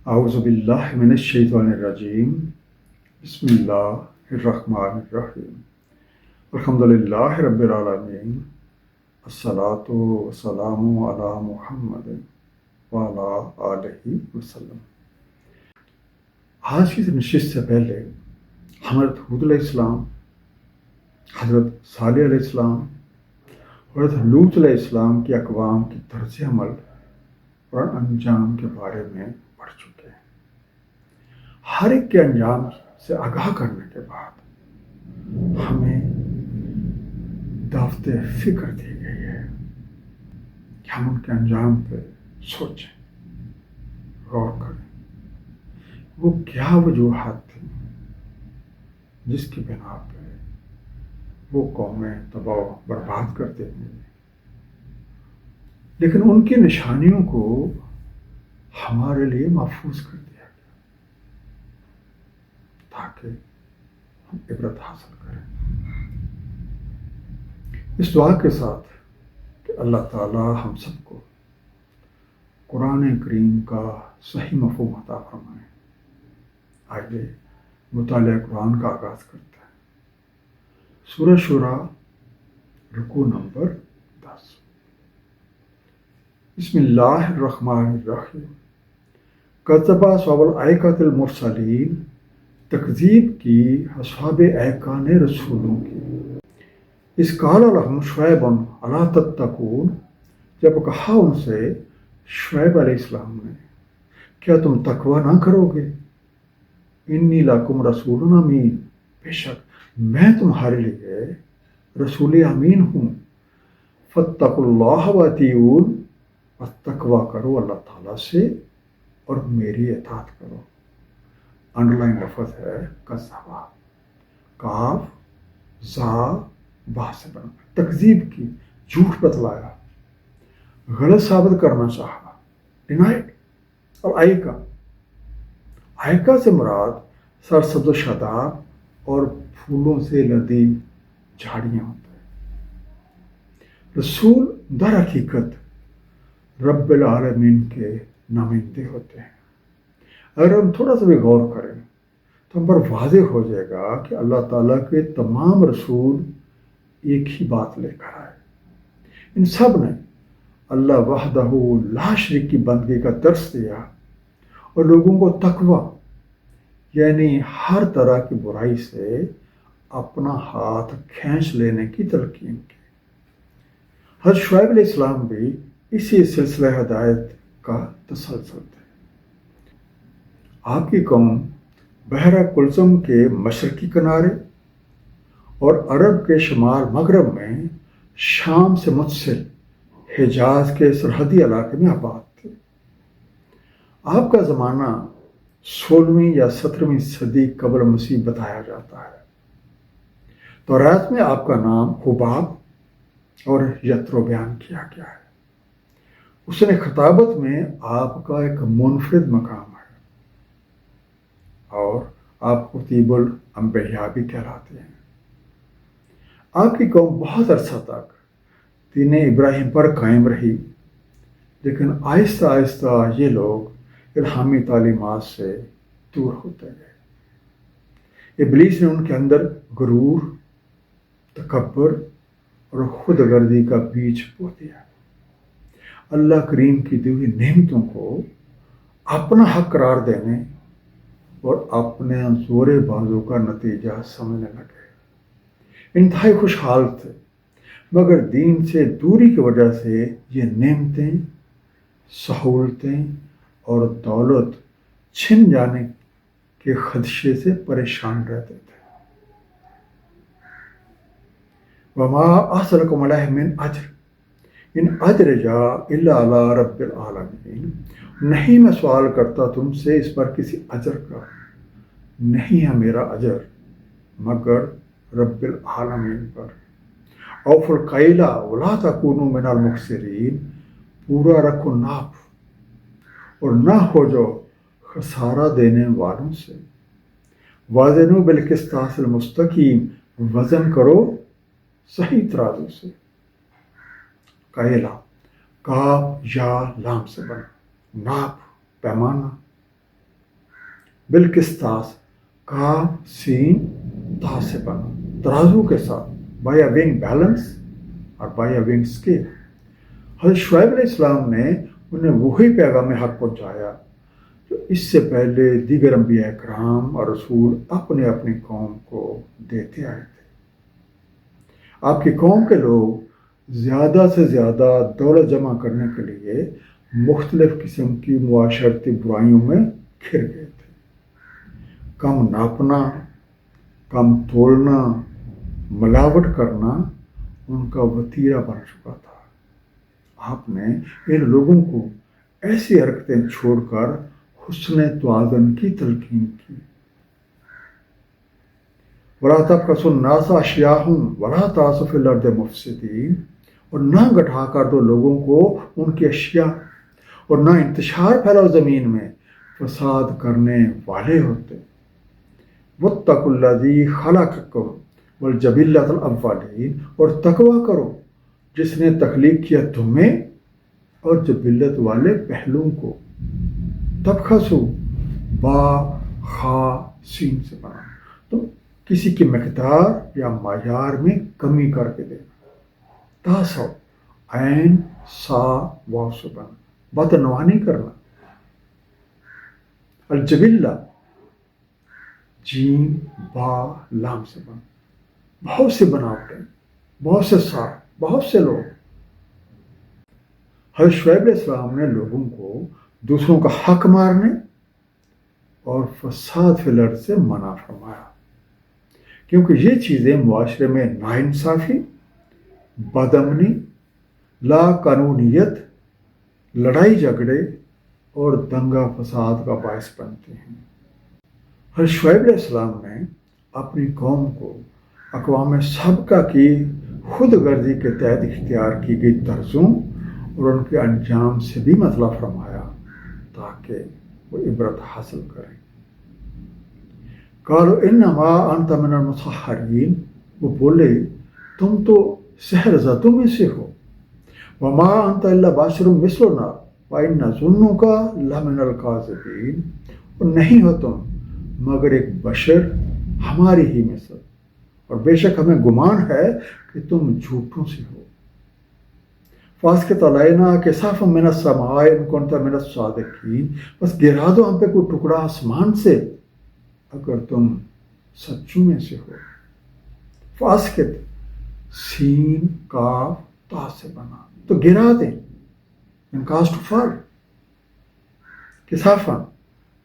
اعوذ باللہ من الشیطان الرجیم بسم اللہ الرحمن الرحیم الحمد للہ رب العالمین الصلاۃ والسلام علی محمد وعلی آلہ وسلم۔ آج کی نشست سے پہلے حضرت ہود علیہ السلام، حضرت صالح علیہ السلام، حضرت لوط علیہ السلام کی اقوام کی طرز عمل اور انجام کے بارے میں پڑھ چکے ہیں۔ ہر ایک کے انجام سے آگاہ کرنے کے بعد ہمیں دعوت فکر دی گئی ہے کہ ہم ان کے انجام پہ سوچیں، غور کریں۔ وہ کیا وجوہات تھیں جس کی بنا پہ وہ قومیں تباہ و برباد کر دیں گے، لیکن ان کی نشانیوں کو ہمارے لیے محفوظ کر دیا گیا تاکہ ہم عبرت حاصل کریں۔ اس دعا کے ساتھ کہ اللہ تعالی ہم سب کو قرآن کریم کا صحیح مفہوم عطا فرمائے۔ آئیے مطالعہ قرآن کا آغاز کرتے ہیں۔ سورہ شورى رکوع نمبر 10۔ بسم اللہ الرحمن الرحیم۔ کذب اصحاب الایکۃ المرسلین، تکذیب کی اصحاب ایکہ نے رسولوں کی۔ اذ قال لهم شعیب الا تتقون، جب کہا ان سے شعیب علیہ السلام نے کیا تم تقوی نہ کرو گے؟ انی لکم رسول امین، بے شک میں تمہارے لیے رسول امین ہوں۔ فاتقوا اللہ واطیعون، بس تقوی کرو اللہ تعالیٰ سے اور میری اطاعت کرو۔ انڈر لائن لفظ ہے کذبا، کاف زا با سے بنا، تکذیب کی، جھوٹ بتلایا، غلط ثابت کرنا چاہا، ڈینائڈ۔ اور آئکہ سے مراد سرسبز و شاداب اور پھولوں سے لدی جھاڑیاں ہوتے ہیں۔ رسول در حقیقت رب العالمین کے نمائندے ہوتے ہیں۔ اگر ہم تھوڑا سا بھی غور کریں تو ہم پر واضح ہو جائے گا کہ اللہ تعالیٰ کے تمام رسول ایک ہی بات لے کر آئے۔ ان سب نے اللہ وحدہ لا شریک کی بندگی کا درس دیا اور لوگوں کو تقوی یعنی ہر طرح کی برائی سے اپنا ہاتھ کھینچ لینے کی تلقین کی۔ حضرت شعیب علیہ السلام بھی اسی سلسلہ ہدایت کا تسلسل تھے۔ آپ کی قوم بحر کلثم کے مشرقی کنارے اور عرب کے شمال مغرب میں شام سے متصل حجاز کے سرحدی علاقے میں آباد تھے۔ آپ کا زمانہ 16ویں یا 17ویں صدی قبل مسیح بتایا جاتا ہے۔ توراۃ میں آپ کا نام حباب اور یترو بیان کیا گیا ہے۔ اس نے خطابت میں آپ کا ایک منفرد مقام ہے اور آپ قطیب الانبیاء بھی کہلاتے ہیں۔ آپ کی قوم بہت عرصہ تک دین ابراہیم پر قائم رہی، لیکن آہستہ آہستہ یہ لوگ الہامی تعلیمات سے دور ہوتے گئے۔ ابلیس نے ان کے اندر غرور، تکبر اور خود غرضی کا بیج بو دیا۔ اللہ کریم کی دی ہوئی نعمتوں کو اپنا حق قرار دینے اور اپنے زور بازو کا نتیجہ سمجھنے لگے۔ انتہائی خوشحال تھے، مگر دین سے دوری کی وجہ سے یہ نعمتیں، سہولتیں اور دولت چھن جانے کے خدشے سے پریشان رہتے تھے۔ وما اسألکم علیہ من اجر ان اجریا الا علی رب العالمین، نہیں میں سوال کرتا تم سے اس پر کسی اجر کا، نہیں ہے میرا اجر مگر رب العالمین پر۔ اوفوا الکیل ولا تکونوا من المخسرین، پورا رکھو ناپ اور نہ ہو جاؤ خسارہ دینے والوں سے۔ وازنوا بالقسطاس المستقیم، وزن کرو صحیح ترازو سے۔ کیلا کاف یا لام سے بنا، ناپ پیمانہ، بالقسطاس کاف سین تا سے بنا، ترازو کے ساتھ، بائی ہیونگ بیلنس اور بائی ہیونگ اسکیل۔ حضرت شعیب علیہ السلام نے انہیں وہی پیغام حق پہنچایا جو اس سے پہلے دیگر انبیاء اکرام اور رسول اپنے اپنی قوم کو دیتے آئے تھے۔ آپ کی قوم کے لوگ زیادہ سے زیادہ دولت جمع کرنے کے لیے مختلف قسم کی معاشرتی برائیوں میں گھر گئے تھے۔ کم ناپنا، کم تولنا، ملاوٹ کرنا ان کا وتیرہ بن چکا تھا۔ آپ نے ان لوگوں کو ایسی حرکتیں چھوڑ کر حسن توازن کی تلقین کی۔ وَلَا تَبْخَسُوا النَّاسَ أَشْيَاءَهُمْ وَلَا تَعْثُوا فِي الْأَرْضِ مُفْسِدِينَ، اور نہ گٹھا کر دو لوگوں کو ان کی اشیاء، اور نہ انتشار پھیلاؤ زمین میں فساد کرنے والے ہوتے۔ وَاتَّقُوا الَّذِي خَلَقَكُمْ وَالْجِبِلَّةَ الْأَوَّلِينَ، اور تقوی کرو جس نے تخلیق کیا تمہیں اور جبلت والے پہلوؤں کو۔ تبخسو با خا سین سے بنا، تو کسی کی مقدار یا معیار میں کمی کر کے دینا۔ تاسو عین سا واو سے بنا، بدعنوانی نہیں کرنا۔ الجبلہ جیم با لام سے بنا، بہت سے بناوٹیں، بہت سے ساتھ، بہت سے لوگ۔ حضرت شعیب علیہ السلام نے لوگوں کو دوسروں کا حق مارنے اور فساد فی الارض سے منع فرمایا، کیونکہ یہ چیزیں معاشرے میں ناانصافی، بدامنی، لا قانونیت، لڑائی جھگڑے اور دنگا فساد کا باعث بنتے ہیں۔ حضرت شعیب علیہ السلام نے اپنی قوم کو اقوام سابقہ کی خود غرضی کے تحت اختیار کی گئی طرزوں اور ان کے انجام سے بھی مطلع فرمایا تاکہ وہ عبرت حاصل کریں۔ قالوا انما انت من المسحرین، وہ بولے تم تو سحر زدوں میں سے ہو۔ وما انت الا بشر مثلنا وان نظنک لمن الکاذبین، اور نہیں ہو تم مگر ایک بشر ہماری ہی مثل، اور بے شک ہمیں گمان ہے کہ تم جھوٹوں سے ہو۔ فاسقط علینا کسافا من السماء ان کنت من الصادقین، بس گرا دو ہم پہ کوئی ٹکڑا آسمان سے اگر تم سچوں میں سے ہو۔ فاسقط سین کاف تا سے بنا، تو گرا دیں، ان کاسٹ فال، کسافا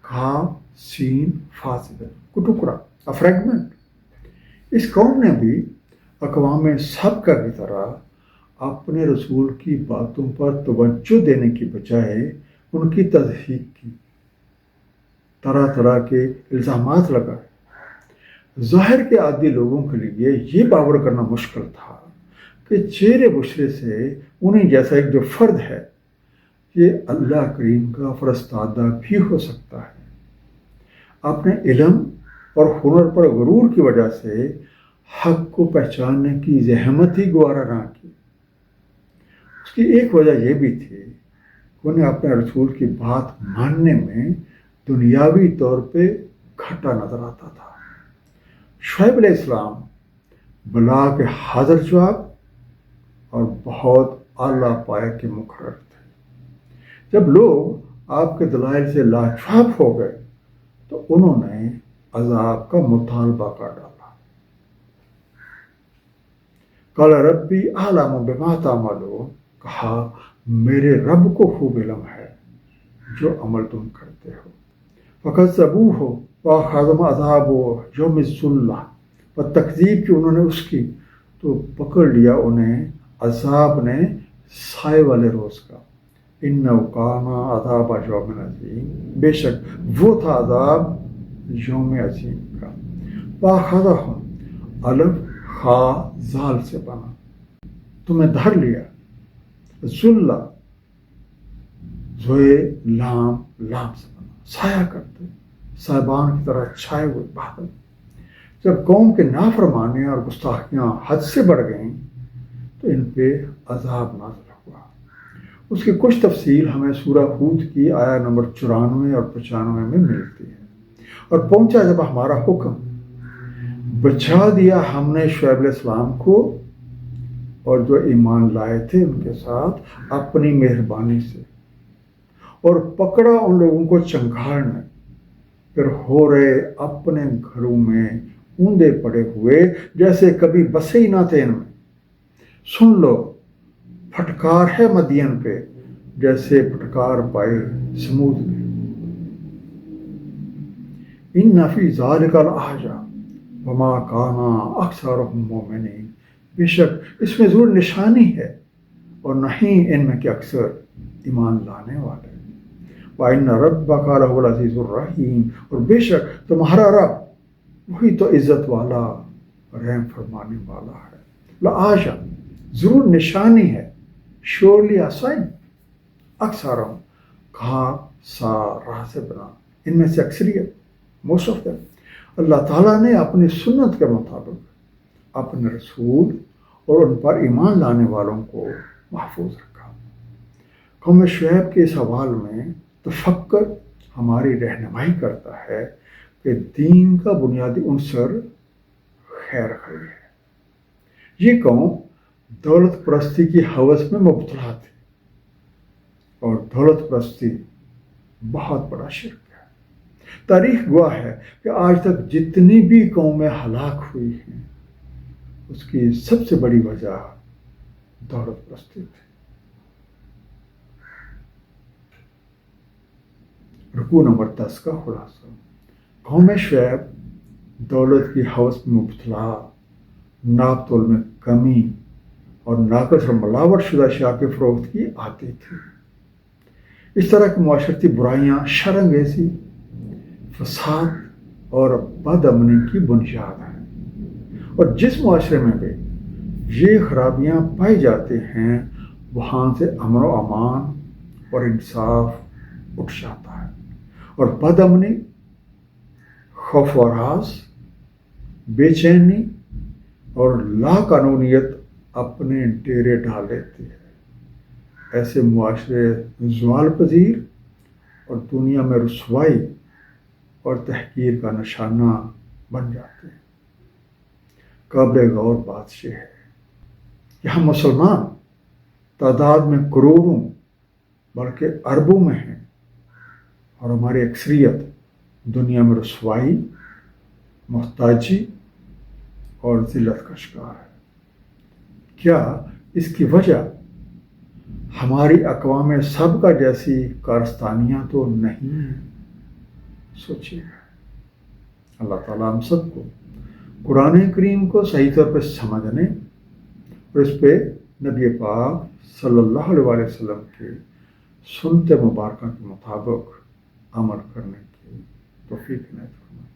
کاف سین فا سے بنا، کو ٹکڑا، فریگمنٹ۔ اس قوم نے بھی اقوام سابقہ کی طرح اپنے رسول کی باتوں پر توجہ دینے کی بجائے ان کی تصحیح کی، طرح طرح کے الزامات لگائے۔ ظاہر کے عادی لوگوں کے لیے یہ باور کرنا مشکل تھا کہ چہرے بشرے سے انہیں جیسا ایک جو فرد ہے یہ اللہ کریم کا فرستادہ بھی ہو سکتا ہے۔ اپنے علم اور ہنر پر غرور کی وجہ سے حق کو پہچاننے کی زحمت ہی گوارا نہ کی۔ اس کی ایک وجہ یہ بھی تھی کہ انہیں اپنے رسول کی بات ماننے میں دنیاوی طور پہ گھاٹا نظر آتا تھا۔ شعیب علیہ السلام بلا کے حاضر جواب اور بہت اعلیٰ پائے کے مقرر تھے۔ جب لوگ آپ کے دلائل سے لاجواب ہو گئے تو انہوں نے عذاب کا مطالبہ کر ڈالا۔ قال ربی اعلم بما تعملون، کہا میرے رب کو خوب علم ہے جو عمل تم کرتے ہو۔ فکذبوہ فأخذہم عذاب یوم الظلہ، اور تکذیب کی انہوں نے اس کی تو پکڑ لیا انہیں عذاب نے سائے والے روز کا۔ انہ کان عذاب یوم عظیم، بے شک وہ تھا عذاب یوم عظیم کا۔ فأخذہم الف خا زال سے بنا، تمہیں دھر لیا، ذلہ زوئے لام لام سے بنا، سایہ کرتے، صاحبان کی طرح چھائے ہوئے بادل۔ جب قوم کے نافرمانیاں اور گستاخیاں حد سے بڑھ گئیں تو ان پہ عذاب نازل ہوا۔ اس کی کچھ تفصیل ہمیں سورہ ہود کی آیا نمبر 94 اور 95 میں ملتی ہے۔ اور پہنچا جب ہمارا حکم، بچا دیا ہم نے شعیب علیہ السلام کو اور جو ایمان لائے تھے ان کے ساتھ اپنی مہربانی سے، اور پکڑا ان لوگوں کو چنگھاڑ نے، پھر ہو رہے اپنے گھروں میں اوندے پڑے ہوئے جیسے کبھی بسے ہی نہ تھے ان میں۔ سن لو پھٹکار ہے مدین پہ جیسے پھٹکار پائے سمود میں۔ ان فی ذالک لآیۃ وما کان اکثرهم مؤمنین، بے شک اس میں ضرور نشانی ہے اور نہیں ان میں کہ اکثر ایمان لانے والے۔ وَإِنَّ رَبَّكَ لَهُوَ الْعَزِيزُ الرَّحِيمُ، اور بے شک تمہارا رب وہی تو عزت والا رحم فرمانے والا ہے۔ لآیۃ ضرور نشانی ہے، شیورلی آسائن، اکثرهم کہا سا راہ سے بنا، ان میں سے اکثریت، موسٹ آف دم، اللہ تعالیٰ نے اپنی سنت کے مطابق اپنے رسول اور ان پر ایمان لانے والوں کو محفوظ رکھا۔ قوم شعیب کے اس حوال میں تفکر ہماری رہنمائی کرتا ہے کہ دین کا بنیادی عنصر خیر خواہی ہے۔ یہ قوم دولت پرستی کی ہوس میں مبتلا تھی، اور دولت پرستی بہت بڑا شرک ہے۔ تاریخ گواہ ہے کہ آج تک جتنی بھی قومیں ہلاک ہوئی ہیں اس کی سب سے بڑی وجہ دولت پرستی تھی۔ رکوع نمبر 10 کا خلاصہ، قوم شعیب دولت کی ہوس میں مبتلا، ناپ تول میں کمی اور ناقص اور ملاوٹ شدہ اشیاء کی فروخت کی عادی تھی۔ اس طرح کی معاشرتی برائیاں شر انگیزی، فساد اور بد امنی کی بنیاد ہیں، اور جس معاشرے میں بھی یہ خرابیاں پائی جاتی ہیں وہاں سے امن و امان اور انصاف اٹھ جاتا ہے، اور بد امنی، خوف و ہراس، بے چینی اور لا قانونیت اپنے ڈیرے ڈال لیتی ہے۔ ایسے معاشرے زوال پذیر اور دنیا میں رسوائی اور تحقیر کا نشانہ بن جاتے ہیں۔ قابل غور بات یہ ہے کہ ہم مسلمان تعداد میں کروڑوں بلکہ اربوں میں ہیں، اور ہماری اکثریت دنیا میں رسوائی، محتاجی اور ذلت کا شکار ہے۔ کیا اس کی وجہ ہماری اقوام سابقہ جیسی کارستانیاں تو نہیں ہیں؟ سوچیے گا۔ اللہ تعالیٰ ہم سب کو قرآن کریم کو صحیح طور پہ سمجھنے اور اس پہ نبی پاک صلی اللہ علیہ وسلم کی سنت مبارکہ کے مطابق عمل کرنے کی توفیق عنایت فرمائے۔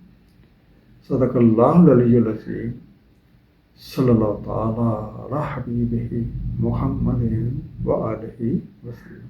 صدق اللہ العلی العظیم، صلی اللہ تعالیٰ علی حبیبہ محمد و آلہ وسلم۔